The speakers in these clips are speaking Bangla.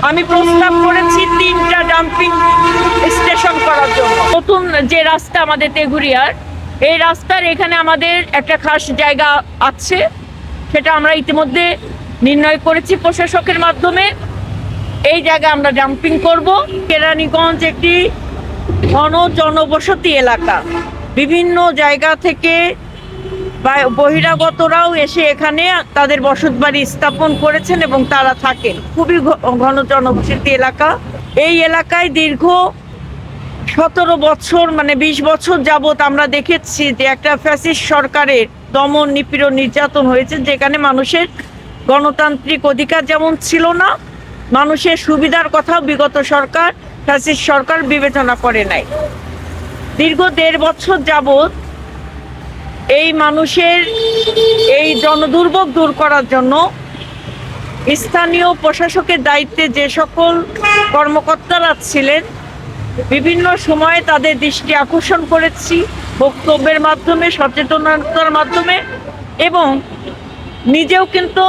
আমি প্রস্তাব করেছি 3টা ডাম্পিং স্টেশন করার জন্য। নতুন যে রাস্তা আমাদের তেঘুরিয়ার, এই রাস্তার এখানে আমাদের একটা খাস জায়গা আছে, সেটা আমরা ইতিমধ্যে নির্ণয় করেছি প্রশাসকের মাধ্যমে। এই জায়গায় আমরা ডাম্পিং করব। কেরানীগঞ্জ একটি ঘন জনবসতি এলাকা, বিভিন্ন জায়গা থেকে বহিরাগতরাও এসে এখানে তাদের বসতবাড়ি স্থাপন করেছেন এবং তারা থাকেন। খুবই ঘন জনবসতি এলাকা। এই এলাকায় দীর্ঘ 17 বছর 20 বছর যাবত আমরা দেখেছি যে একটা ফ্যাসিস্ট সরকারের দমন নিপীড়ন নির্যাতন হয়েছে, যেখানে মানুষের গণতান্ত্রিক অধিকার যেমন ছিল না, মানুষের সুবিধার কথা বিগত সরকার ফ্যাসিস্ট সরকার বিবেচনা করে নাই। দীর্ঘ 1.5 বছর যাবত এই মানুষের এই জনদুর্ভোগ দূর করার জন্য স্থানীয় প্রশাসকের দায়িত্বে যে সকল কর্মকর্তারা ছিলেন, বিভিন্ন সময়ে তাদের দৃষ্টি আকর্ষণ করেছি বক্তব্যের মাধ্যমে, সচেতনতার মাধ্যমে, এবং নিজেও কিন্তু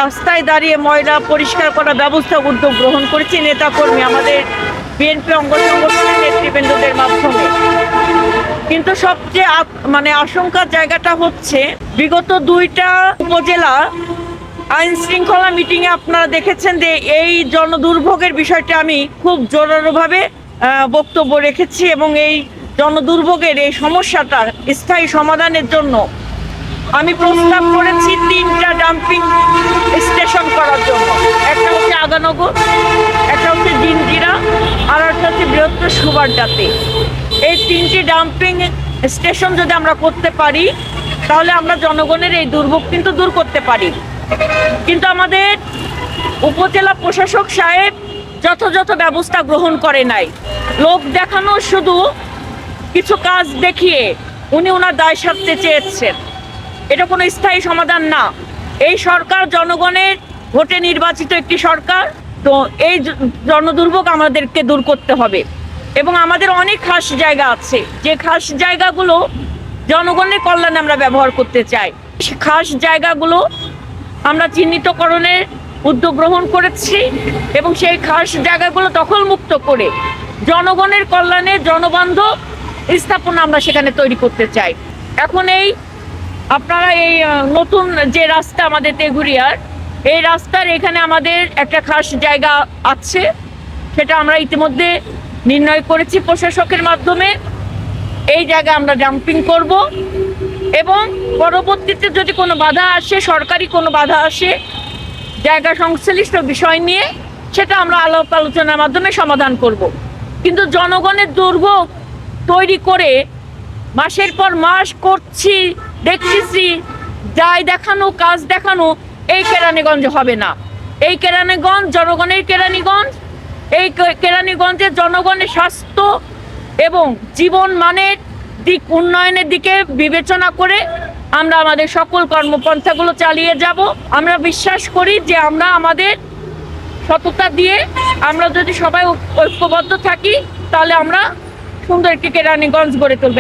রাস্তায় দাঁড়িয়ে ময়লা পরিষ্কার করার ব্যবস্থা উদ্যোগ গ্রহণ করেছি নেতাকর্মী, আমাদের বিএনপি অঙ্গ সংগঠনের নেতৃবৃন্দদের মাধ্যমে। কিন্তু সবচেয়ে আশঙ্কার জায়গাটা হচ্ছে, বিগত 2টা উপজেলা আইন শৃঙ্খলা মিটিংয়ে আপনারা দেখেছেন যে এই জনদুর্ভোগের বিষয়টা আমি খুব জোরালোভাবে বক্তব্য রেখেছি, এবং এই জনদুর্ভোগের এই সমস্যাটার স্থায়ী সমাধানের জন্য আমি প্রস্তাব করেছি 3টা ডাম্পিং স্টেশন করার জন্য। একটা হচ্ছে আগানগর, একটা হচ্ছে জিঞ্জিরা, আর একটা হচ্ছে বৃহত্তর সুবারডাতে। এই 3টি ডাম্পিং স্টেশন যদি আমরা করতে পারি, তাহলে আমরা জনগণের এই দুর্ভোগ কিন্তু দূর করতে পারি। কিন্তু আমাদের উপজেলা প্রশাসক সাহেব যথাযথ ব্যবস্থা গ্রহণ করে নাই। লোক দেখানো, শুধু কিছু কাজ দেখিয়ে উনি ওনার দায় সারতে চেয়েছেন। এটা কোনো স্থায়ী সমাধান না। এই সরকার জনগণের ভোটে নির্বাচিত একটি সরকার, তো এই জনদুর্ভোগ আমাদেরকে দূর করতে হবে। এবং আমাদের অনেক খাস জায়গা আছে, যে খাস জায়গাগুলো জনগণের কল্যাণে আমরা ব্যবহার করতে চাই। খাস জায়গাগুলো আমরা চিহ্নিতকরণের উদ্যোগ গ্রহণ করেছি, এবং সেই খাস জায়গাগুলো দখলমুক্ত করে জনগণের কল্যাণে জনবান্ধব স্থাপনা আমরা সেখানে তৈরি করতে চাই। এখন আপনারা এই নতুন যে রাস্তা আমাদের তেঘুরিয়ার, এই রাস্তার এখানে আমাদের একটা খাস জায়গা আছে, সেটা আমরা ইতিমধ্যে নির্ণয় করেছি প্রশাসকের মাধ্যমে। এই জায়গায় আমরা ডাম্পিং করব, এবং পরবর্তীতে যদি কোনো বাধা আসে, সরকারি কোনো বাধা আসে জায়গা সংশ্লিষ্ট বিষয় নিয়ে, সেটা আমরা আলাপ আলোচনার মাধ্যমে সমাধান করব। কিন্তু জনগণের দুর্ভোগ তৈরি করে মাসের পর মাস করছি, দেখতেছি, যাই দেখানো, কাজ দেখানো, এই কেরানীগঞ্জে হবে না। এই কেরানীগঞ্জ জনগণের কেরানীগঞ্জ। এই কেরানীগঞ্জের জনগণের স্বাস্থ্য এবং জীবন মানের দিক উন্নয়নের দিকে বিবেচনা করে আমরা আমাদের সকল কর্মপন্থাগুলো চালিয়ে যাব। আমরা বিশ্বাস করি যে আমরা আমাদের সততা দিয়ে আমরা যদি সবাই ঐক্যবদ্ধ থাকি, তাহলে আমরা সুন্দর একটি কেরানীগঞ্জ গড়ে তুলব।